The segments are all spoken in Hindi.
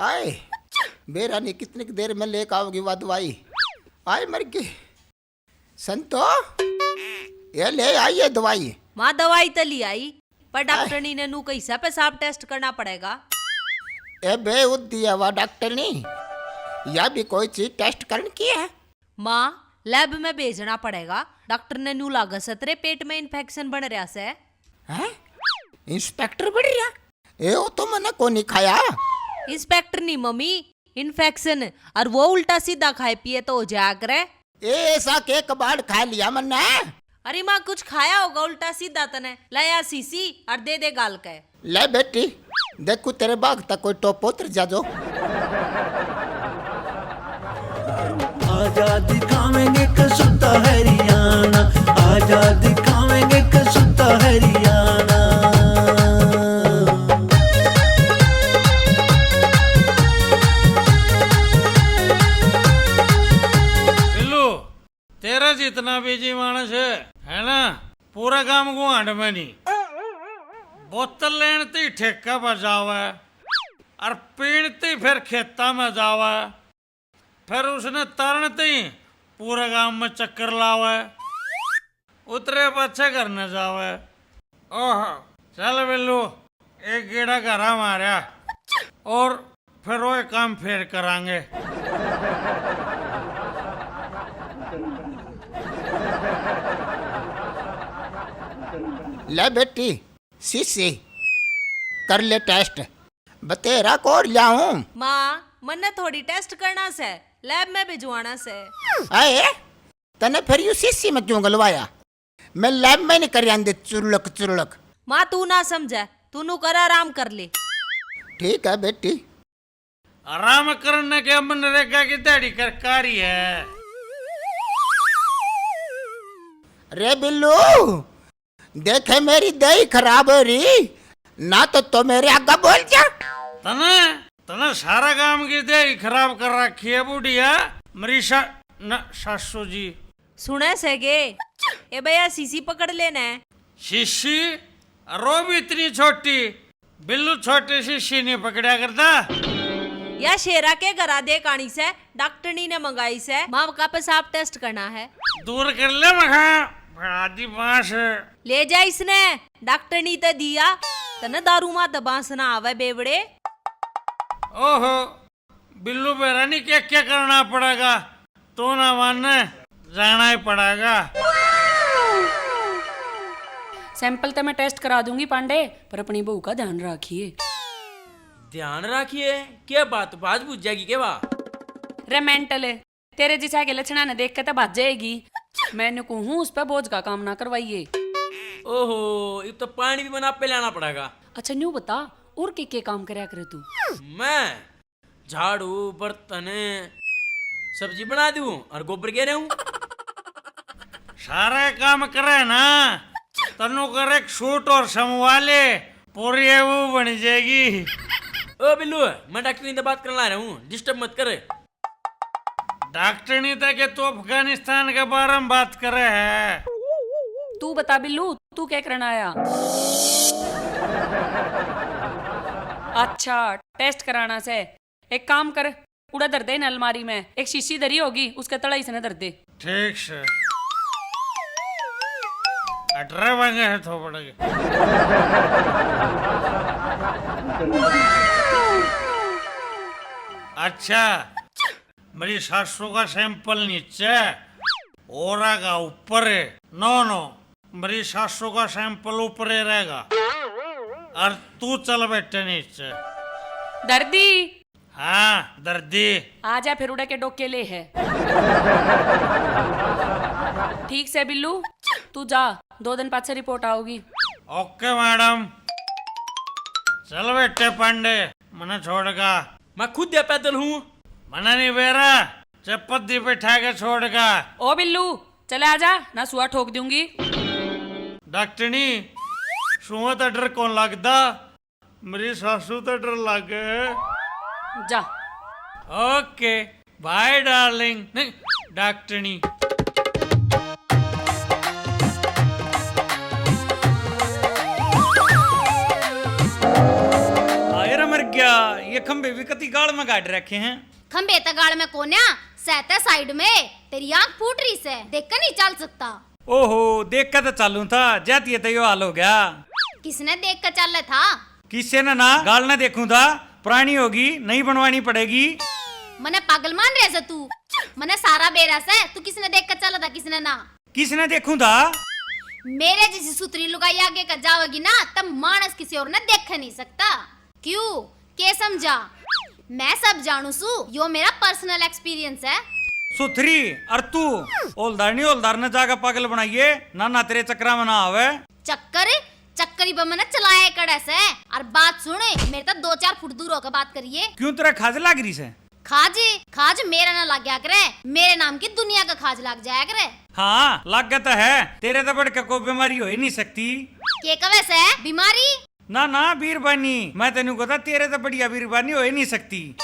आए बेरानी कितनी देर में लेकर आओगी वह दवाई? आए मर गई संतो, ये ले आई है दवाई। माँ दवाई तो ली आई, पर डॉक्टरनी ने नू कैसा पेशाब टेस्ट करना पड़ेगा। ए बे दिया हुआ डॉक्टर ने या भी कोई चीज टेस्ट करने की है। माँ लैब में भेजना पड़ेगा। डॉक्टर ने नू लागा सतरे पेट में इन्फेक्शन बन रहा से। हैं? इंस्पेक्टर बढ़ रहा? ए वो तो मैंने को नहीं खाया। इंस्पेक्टर नहीं मम्मी, इन्फेक्शन। और वो उल्टा सीधा खाए पिए तो हो जाया करे। ए ऐसा के कबाड़ खा लिया मैंने। अरे माँ कुछ खाया होगा उल्टा सीधा तने। लाया सीसी और दे दे गाल के। ले बेटी देखो तेरे बाग तक कोई टोप उतर जा जो। आजा दिखावेंगे कसुता हरियाणा, आजा दिखावेंगे कसुता हरियाणा। बिल्लू तेरा जितना बिजी मानस है ना, पूरा काम गुआंड में नहीं। बोतल लेनती ठेका पर जावे और पीणती फिर खेता में जावे, फिर उसने तरनती पूरे गांव में चक्कर लावे, उतरे पछे करने जावे। ओह चल बिल्लू एक गेड़ा घरा मारा और फिर वो काम फिर करांगे। ले बेटी शीशी कर ले टेस्ट, बतेरा कोर लाऊं। माँ मन्ने थोड़ी टेस्ट करना से, लैब में भिजवाना से। आए तने फिर यू शीशी में क्यों गलवाया? मैं लैब में नहीं कर आंदे चुरलक चुरलक। माँ तू ना समझे, तू नू कर आराम कर ले। ठीक है बेटी। आराम करने के मनरेगा की दाढ़ी कर कारी है। रे बिल्लू देखे मेरी दही खराब हो रही ना, तो मेरे आगे बोल जा। तने तने सारा काम की दही खराब कर रखी है बुढ़िया मेरी सासू जी। सुने सेगे ए भैया सीसी पकड़ लेना है। शीशी रो भी इतनी छोटी, बिल्लू छोटी शीशी नहीं पकड़ा करता। या शेरा के घरा दे कानी से डॉक्टरनी ने मंगाई से, माँ का पेशाब टेस्ट करना है। दूर कर ले मखा आदि बांस। ले जा इसने, डॉक्टरनी तो दिया तने दारू माँ दबास ना आवे बेवड़े। ओहो बिल्लू बेरानी क्या क्या करना पड़ेगा, तो ना मानने जाना ही पड़ेगा। सैंपल तो मैं टेस्ट करा दूंगी पांडे, पर अपनी बहू का ध्यान रखिए। ध्यान रखिए क्या बात बात बुझ जाएगी क्या बा? रे मेंटल है, तेरे जिसा के लक्षणा ने देख के तो भाज जाएगी। मैंने कहूँ उस पर बोझ का काम ना करवाइए। ओहो ये तो पानी भी बना पे लाना पड़ेगा। अच्छा न्यू बता और के काम करया करे तू? मैं झाड़ू बर्तन सब्जी बना दूं और गोबर गे रहूं। सारे काम करे ना, तनु कर एक सूट और समवाले पूरी वो बन जाएगी। ओ बिल्लू मैं डॉक्टरी से बात करना रहा हूँ, डिस्टर्ब मत करे। डॉक्टर नहीं था कि तू अफगानिस्तान के बारे में बात करे है। तू बता बिल्लू तू क्या करना आया? अच्छा टेस्ट कराना से, एक काम कर कूड़ा धर दे न अलमारी में, एक शीशी धरी होगी उसके तड़ाई से न धर दे। ठीक से 18 बजे है तो पड़ेगा। अच्छा मेरी सासू का सैंपल नीचे और का ऊपर है। नो नो मेरी सासू का सैंपल ऊपर ही रहेगा और तू चल बैठे नीचे। दर्दी हाँ दर्दी आजा फिर उड़ा के डोके ले है। ठीक से बिल्लू तू जा, 2 दिन बाद से रिपोर्ट आओगी। Okay madam. चल बैठे पांडे, मने छोड़गा। मैं खुद या पैदल हूँ। मना नहीं बेरा चप्पती बैठा के छोड़गा। ओ बिल्लू चले आजा ना सुआ ठोक दूंगी। डॉक्टरनी सुहा तो डर कौन लगता, मेरी सासू तो डर लगे। जा ओके बाय डार्लिंग। नहीं डॉक्टरनी। आयर मर गया ये खंबे भी कति गाड़ में गाड़ रखे हैं। खंबे तगाड़ में कोन्या सहते साइड में, तेरी आंख फूट रही से, देख कर नहीं चल सकता। ओहो, देख कर तो चालू था, जाती है तो यो हाल हो गया। किसने देख कर चल रहा था? किससे ना गाल ना देखूं था, पुरानी होगी नहीं बनवानी पड़ेगी। मने पागल मान रहे से तू? मने सारा बेरस है, तू किसने देख कर चला था किसने ना? किसने देखूं था? मेरे जैसी सुतरी लुगाई आगे कर जाओगी ना तब मानस किसी और ने देख नहीं सकता। क्यों के समझा? मैं सब जानू सू, यो मेरा पर्सनल एक्सपीरियंस है। सुथरी और तू ओलदार ने जाकर पागल बनाइए ना, ना तेरे चक्रा में ना आवे। चक्करी पर मैंने चलाया कड़े से। और बात सुने, मेरे तो 2-4 फुट दूर होकर बात करिए। क्यों तेरा खाज लाग रही से? खाज मेरा ना लग गया करे, मेरे नाम की दुनिया का खाज लग जाया करे। हाँ लग तो है, तेरे तो बड़का कोई बीमारी हो ही नहीं सकती। के कवे से बीमारी? ना ना बीरबानी, मैं तेनू कहता तेरे तो बढ़िया बीरबानी हो ही नहीं सकती।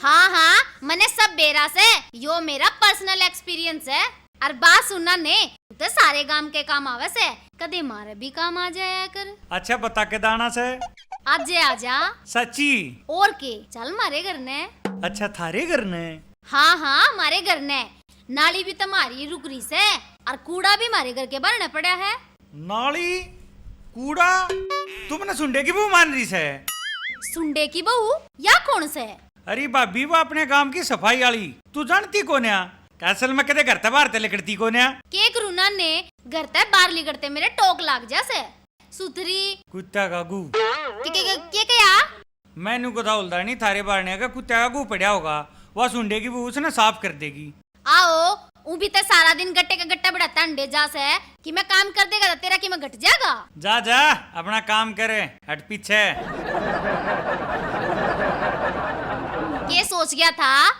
हाँ मने सब बेरा से, यो मेरा पर्सनल एक्सपीरियंस है। और बात सुनना ने तो सारे काम के काम आवे से, कदे मारे भी काम आ जाया कर। अच्छा बता के दाना से आजा सच्ची। और के चल मारे घर ने। अच्छा थारे घर ने? हाँ मारे घर ने। नाली भी तुम्हारी रुक रही से और कूड़ा भी मारे घर के भरने पड़ा है। नाली कूड़ा तुमने सुंडे की बहू मान रही से? सुंडे की बहू या कौन से? अरे भाभी वो अपने काम की सफाई वाली, तू जानती कोन्या? असल में कदे घर ते बाहर ते लिकड़ती कोन्या? के करूना ने घर ते बाहर लिकड़ते मेरे टोक लाग जा से। सुथरी कुत्ता का गू के क्या? मैनू को था नहीं थारे बारने का कुत्ता का गू पड़ा होगा, वह सुंडे की बहू उसने साफ कर देगी। आओ ऊ भी तो सारा दिन गट्टे का गट्टा बढ़ाता अंडे जा से कि मैं काम कर देगा तो तेरा कि मैं घट जाएगा। जा अपना काम करे, हट पीछे। ये सोच गया था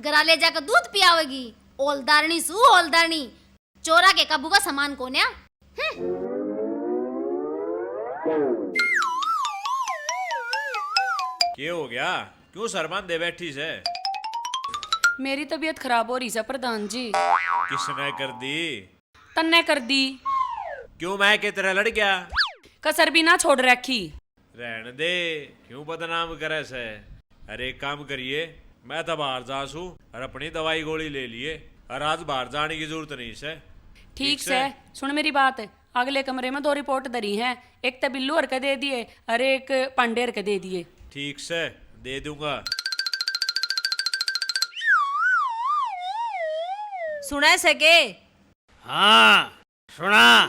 घरा ले जाकर दूध पियावेगी। ओलदारनी सू ओलदारनी, चोरा के काबू का सामान कोन्या। क्या हो गया, क्यों सरमान दे बैठी से? मेरी तबीयत खराब हो रही है प्रधान जी। किसने कर दी? तन्ने कर दी। क्यों मैं के तरह लड़ गया? कसर भी ना छोड़ रखी। रहने दे, क्यों बदनाम करे से? अरे एक काम करिए, मैं तो बाहर जा सू और अपनी दवाई गोली ले लिए, और आज बाहर जाने की जरूरत नहीं से। ठीक से सुन मेरी बात, अगले कमरे में 2 रिपोर्ट धरी हैं, एक तो बिल्लू हर के दे दिए और एक पांडे हर के दे दिए। ठीक से दे दूंगा। सुना सके? हाँ सुना।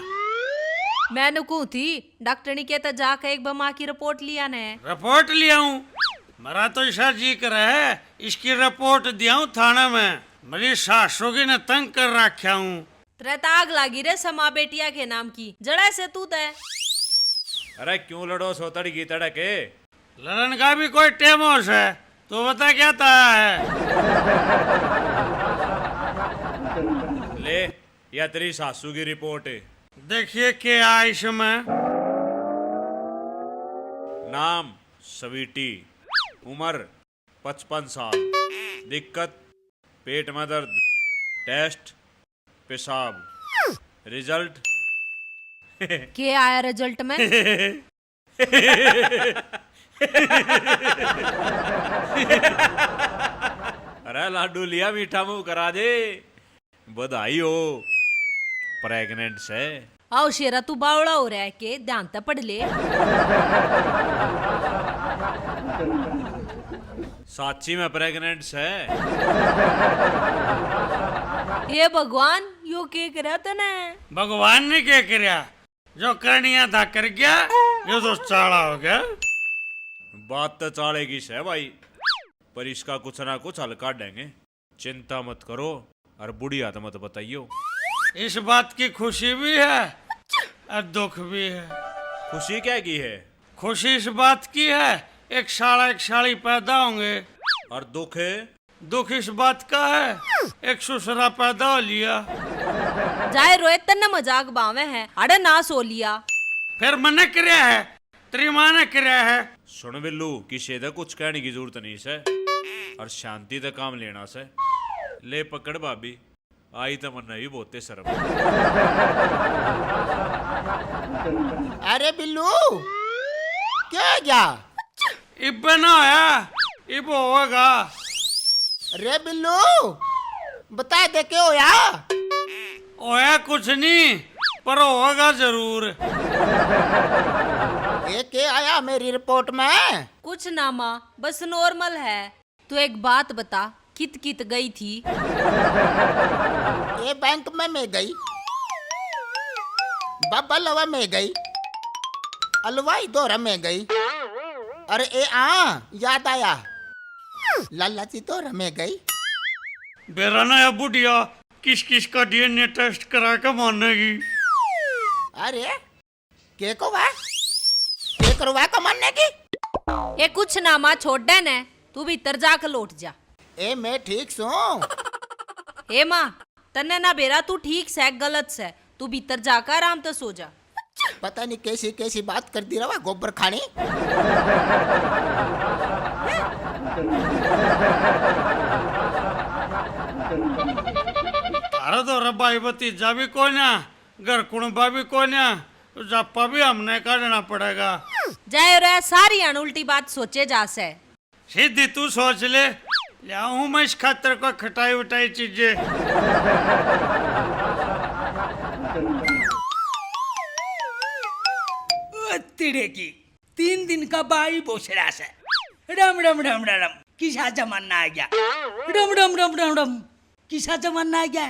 मैं नुकू थी डॉक्टरनी के तो जाकर एक बमा की रिपोर्ट लिया ने। रिपोर्ट लिया हूँ, मेरा तो ऐसा जी कर है इसकी रिपोर्ट दिया हूँ थाना में। मेरी सासू की ने तंग कर रखा हूँ। तेरे ताग लागी रे समा बेटिया के नाम की, जड़ा से तू तय। अरे क्यों लड़ो सो तड़की तड़के? लड़न का भी कोई टेमोस है, तो बता क्या था है? ले या तेरी सासू की रिपोर्ट है। देखिए क्या है इसमें। नाम स्वीटी, उम्र 55 साल, दिक्कत पेट में दर्द, टेस्ट पेशाब, रिजल्ट क्या आया रिजल्ट में? अरे लाडू लिया, मीठा मुंह करा दे। बधाई हो, प्रेग्नेंट से। आओ शेरा तू बावड़ा हो रहा है के ध्यान तो पढ़ ले। साची में प्रेग्नेंट से। ये भगवान यो के करा तने? भगवान ने क्या किया, जो करनिया था कर गया, ये तो चाड़ा हो गया। बात तो चाड़ेगी से भाई, पर इसका कुछ ना कुछ हल काट देंगे। चिंता मत करो और बुढ़िया तो मत बताइयो। इस बात की खुशी भी है और दुख भी है। खुशी क्या की है? खुशी इस बात की है एक साला एक साली पैदा होंगे, और दुख है? दुख इस बात का है एक ससुरा पैदा हो लिया। जाए रोए तन्ने मजाक बावे है, अरे ना सो लिया। फिर मने किया है, तेरी माँ ने किया है। सुन बिल्लू, किसी से कुछ कहने की जरूरत नहीं से, और शांति से काम लेना से। ले पकड़ भाभी, आई तो मन भी बहुते शर्म। अरे बिल्लू क्या गया? इब ना होया, इब होगा। रे बिल्लू बता दे क्या होया? होया कुछ नहीं, पर होगा जरूर। ये क्या आया मेरी रिपोर्ट में? कुछ ना माँ, बस नॉर्मल है। तू एक बात बता, कित कित गई थी? ये बैंक में मैं गई, बाबा लवा में गई, अलवाई दौरा में गई, अरे ए याद आया, लाला जी दौरा में गई। बेरा ना बुढ़िया किस किस का डीएनए टेस्ट करा के मानेगी। अरे के को वा के करवा का मानने की? ये कुछ ना माँ, छोड़ दे ने, तू भीतर जाकर लौट जा। ए मैं ठीक हूँ। हे माँ, तन्ने ना बेरा तू ठीक से गलत से, तू भीतर जाकर आराम से सो जा। पता नहीं कैसी कैसी बात कर दी रहा गोबर खानी। तारा तो रबाई भतीजा भी कोई ना, घर कुणबा भी कोई ना, जापा भी हमने काटना पड़ेगा। जाए रे, सारी अन उल्टी बात सोचे जा से। सीधी तू सोच ले, लाऊं मैं इस खातर को खटाई उठाई चीजें। तिड़े की 3 दिन का बाई बोसरा से रम रम रम रम किसा जमाना आ गया, रम रम रम रम रम किसा जमाना आ गया,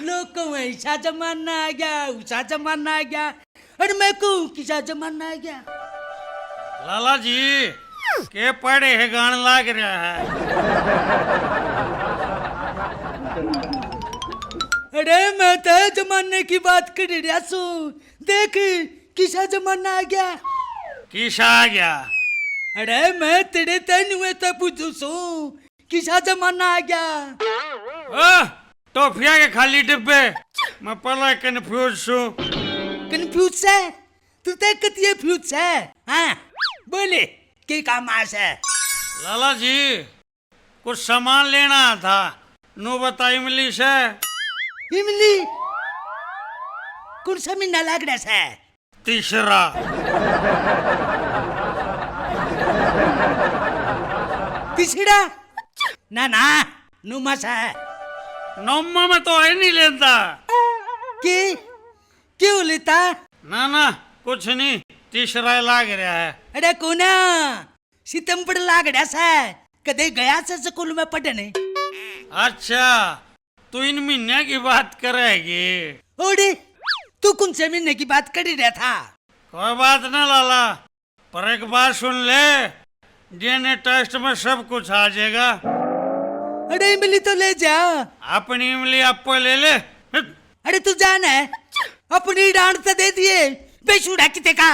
लोग को ऐसा जमाना आ गया, उसा जमाना आ गया, और मैं कहूँ किसा जमाना आ गया। लाला जी के पढ़े है गान लाग रहा है। अरे मैं तो जमाने की बात कर रहा सू, देख किसा जमाना आ गया। किसा आ गया? अरे मैं तेरे तन हुए तो पूछू सू, किसा जमाना आ गया। टॉफिया के खाली डिब्बे, मैं पहले कंफ्यूज हूँ। कंफ्यूज है तू? तो कतिये फ्यूज है? हाँ बोले के काम आस है? लाला जी कुछ सामान लेना था, नो बता इमली से। इमली? कौन सा महीना लग रहा है? तीसरा। तीसरा? ना ना नुमास है। नौमा में तो है नहीं लेता। क्यों लेता? ना ना कुछ नहीं, तीसरा लाग रहा है। अरे कोना सितंबर लाग रहा है, कदे गया से स्कूल में पढ़ने? अच्छा तू इन महीने की बात करेगी? ओडे तू कौन से महीने की बात कर रहा था? कोई बात ना लाला, पर एक बात सुन ले, डीएनए टेस्ट में सब कुछ आ जाएगा। अरे इमली तो ले जा। अपनी इमली आपको ले ले। अरे तू जान है, अपनी डांट तो दे दिए, बेशुरा किते का।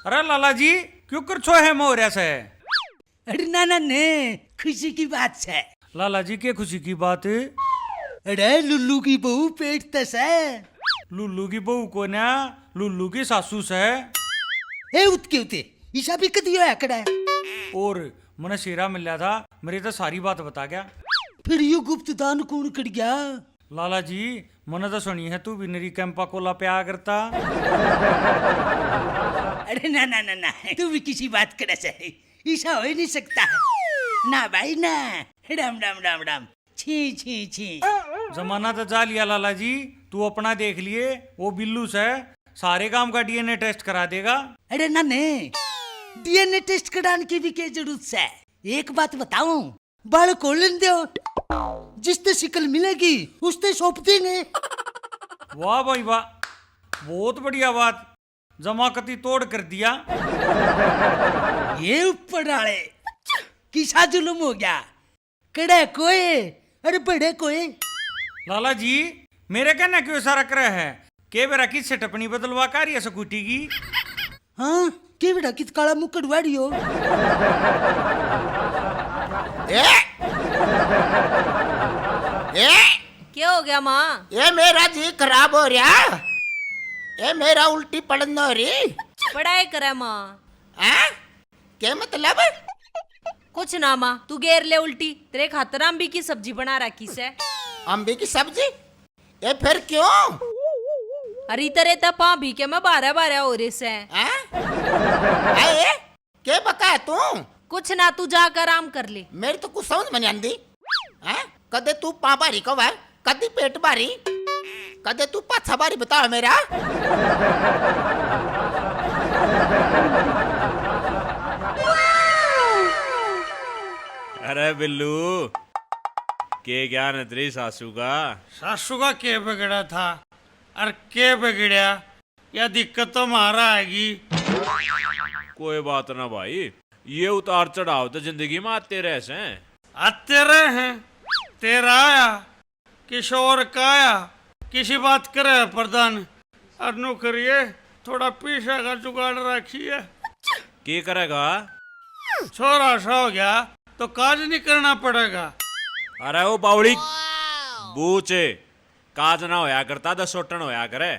अरे लाला जी क्यों कर छो है मोरिया से? अरे नाना ने खुशी की बात है। लाला जी के खुशी की बात? अरे लुल्लू की बहू पेट तस है। लुल्लू की बहू को ना, लुल्लू की सासू से। ए उतके उते ईशा भी कदी होया कड़ा है। और मने शेरा मिला था, मेरी तो सारी बात बता गया। फिर यू गुप्त दान कौन कर गया? लाला जी मने तो सुनी है तू बिनरी कैंपा कोला पे आ करता। अरे ना ना ना ना, तू भी किसी बात करे से ईशा हो ही नहीं सकता। ना भाई ना, राम राम राम राम, छी छी छी। जमाना तो जा लिया लाला जी, तू अपना देख लिए, वो बिल्लू से सारे काम का डीएनए टेस्ट करा देगा। अरे ना ने, डीएनए टेस्ट कराने की भी क्या जरूरत है? एक बात बताऊं, बाल खोलन दो, जिससे शिकल मिलेगी उससे सौंप देंगे। वाह भाई वाह, बहुत बढ़िया बात, जमाकती तोड़ कर दिया। ये ऊपर आले किसा जुलुम हो गया, कड़े कोई अरे बड़े कोई। लाला जी मेरे कहना क्यों सारा करे है के बेरा किस से टपनी बदलवा कर या स्कूटी की? हाँ के बेटा किस काला मुंह कड़वाड़ी हो। क्या हो गया माँ? ये मेरा जी खराब हो रहा, ये मेरा उल्टी पड़न हो रही। पढ़ाई करे माँ। क्या मतलब? कुछ ना माँ, तू घेर ले उल्टी, तेरे खातर अम्बी की सब्जी बना रखी से। अम्बी की सब्जी? ये फिर क्यों? अरे तेरे तपा भी के मैं 12 हो रहे से हैं? आए के बका है तू? कुछ ना, तू जाकर आराम कर ले। मेरी तो कुछ समझ में नहीं आंदी। हैं? कदे तू पा भारी को है, कदी पेट भारी, कदे तू पाछा भारी, बताओ मेरा। अरे बिल्लू, के ज्ञान है तेरी सासू का? सासू का के बिगड़ा था और के बिगड़या, या दिक्कत तो हमारा आएगी। कोई बात ना भाई, ये उतार चढ़ाव तो जिंदगी में आते रह से। आते रहे हैं, तेरा आया, किशोर का आया, किसी बात करे प्रधान, अनु करिए थोड़ा पीछे का जुगाड़ रखिए। की करेगा? छोरा सा हो गया तो काज नहीं करना पड़ेगा। अरे वो बावड़ी बूचे, काज ना होया करता 10 सोटन होया करे।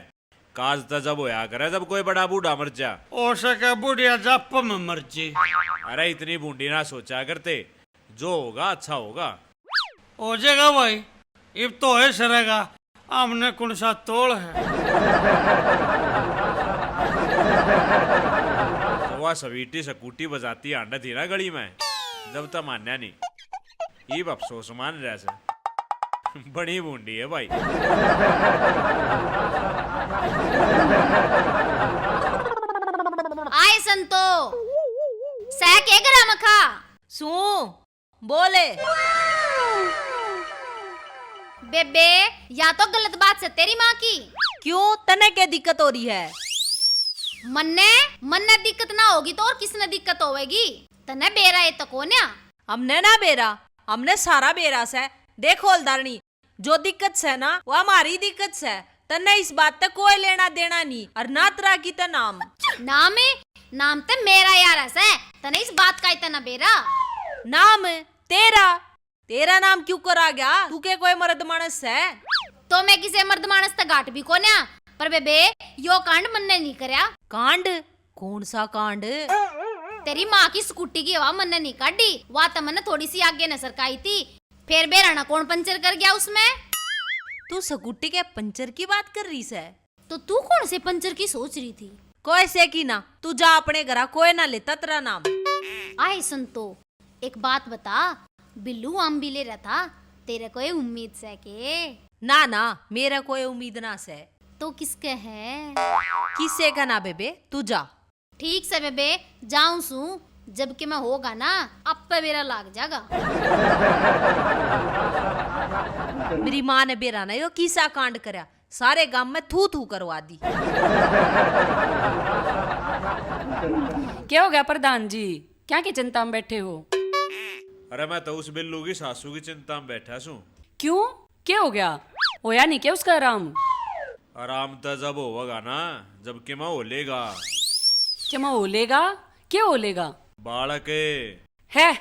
काज तो जब होया करे जब कोई बड़ा बूढ़ा मर जा। ओ सके बुढ़िया जाप में मर्जी। अरे इतनी बूढ़ी ना सोचा करते, जो होगा अच्छा होगा। हो जाएगा भाई, अब तो है सरेगा, हमने कौन सा तोड़ है। तो वह सवीटी सकूटी बजाती आंडा थी ना गली में, जब तक मान्या नहीं। ये अफसोस मान रहा से बड़ी बूंदी है भाई। आए संतो सह के गरा मखा सू बोले बेबे, या तो गलत बात से तेरी माँ की। क्यों, तने क्या दिक्कत हो रही है? मन्ने दिक्कत ना होगी तो और किसने दिक्कत होगी? तने बेरा है तो कोन्या। हमने ना बेरा, हमने सारा बेरा से। देखो हलदारनी, जो दिक्कत से ना वो हमारी दिक्कत से। तने इस बात तक कोई लेना देना नहीं, और ना तरा की तो नाम ते मेरा यार है, तने इस बात का इतना बेरा। नाम तेरा नाम क्यों करा गया? तू के कोई मर्द मानस है? तो मैं किसे मर्द मानस तक घाट भी कोन्या, पर बेबे यो कांड मन्ने नहीं करया। कांड? कौन सा कांड? तेरी माँ की स्कूटी की हवा मन्ने नहीं काटी, वह तो मन्ने थोड़ी सी आगे न सरकाई थी, फिर बेराना कौन पंचर कर गया उसमें। तू स्कूटी के पंचर की बात कर रही है? तो तू कौन से पंचर की सोच रही थी? कोई से की ना, तू जा अपने घर, कोई ना लेता तेरा नाम। आए संतो, एक बात बता, बिल्लू आम भी ले रहा था, तेरे कोई उम्मीद से के? ना मेरा कोई उम्मीद ना से। तो किसके है? किसे का ना बेबे, तू जा। ठीक से बेबे, जाऊं सू, जबकि मैं होगा ना अब पे मेरा लाग जाएगा। मेरी माँ ने बेरा ना यो किसा कांड करया, सारे गांव में थू करवा दी। क्या हो गया प्रधान जी, क्या की चिंता में बैठे हो? अरे मैं तो उस बिल्लू की सासू की चिंता में बैठा छू। क्यों, क्या हो गया? होया नहीं क्या उसका आराम? आराम तो जब होगा ना जबकि मैं होलेगा। क्या मैं ओलेगा? क्या ओलेगा? बालक है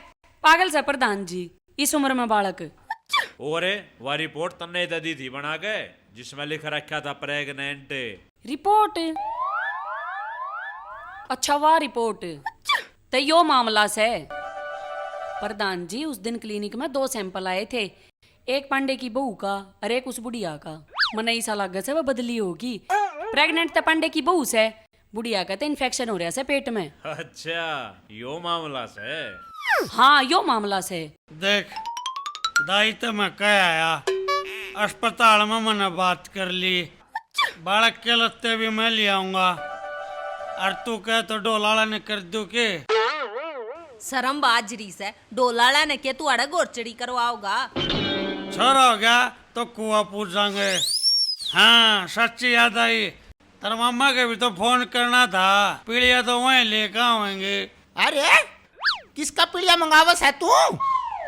पागल सा प्रधान जी, इस उम्र में बालक। और वह रिपोर्ट तन्ने दी थी बना के, जिसमें लिख रखा था प्रेग्नेंट। रिपोर्ट? अच्छा वाह रिपोर्ट, तो यो मामला से। प्रधान जी उस दिन क्लिनिक में 2 सैंपल आए थे, एक पांडे की बहू का और एक उस बुढ़िया का। मन ऐसा लगा से वह बदली होगी। प्रेग्नेंट तो पांडे की बहू से, बुढ़िया का तो इन्फेक्शन हो रहा है पेट में। अच्छा यो मामला से? हाँ यो मामला से। देख दाई तो मैं कह आया, अस्पताल में मैंने बात कर ली, बालक के लत्ते भी मैं ले आऊंगा, और तू कह तो डोलाला ने कर दू के? शर्म बाजरी से, डोलाला ने के तू अड़ा गोरचड़ी करवाओगा? छोरा हो गया तो कुआ पूछांगे। हाँ सच्ची याद आई, तेरे मामा के भी तो फोन करना था, पीड़िया तो वहीं लेकर आवेंगे। अरे किसका पीड़िया मंगावस है तू?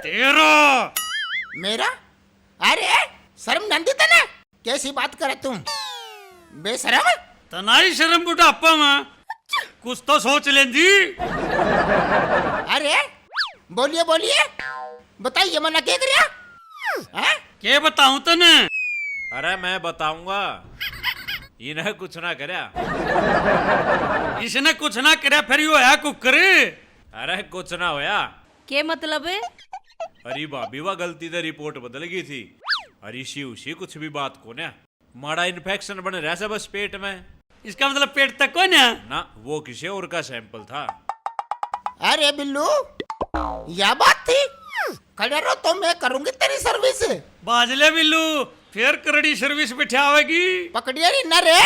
तेरा। मेरा? अरे शर्म नंदी तने, कैसी बात करे तुम बेशरम? तनाई शर्म बुढ़ापा में कुछ तो सोच लेंदी। अरे बोलिए बोलिए, बताइए मना क्या करिया? क्या बताऊं तने? अरे मैं बताऊंगा, इन्हें कुछ ना करया। इसने कुछ ना करया फिर यो है कुकरे? अरे कुछ ना होया। के मतलब है? अरे भाभी वह गलती से रिपोर्ट बदल गई थी, अरे इसी उसी कुछ भी बात को ना माड़ा इन्फेक्शन बन रहा है बस पेट में। इसका मतलब पेट तक को ना। ना वो किसी और का सैंपल था। अरे बिल्लू यह बात थी। खड़े रहो तो मैं करूंगी तेरी सर्विस। बाजले बिल्लू फिर करड़ी सर्विस बिठावेगी। पकड़िए री न रे।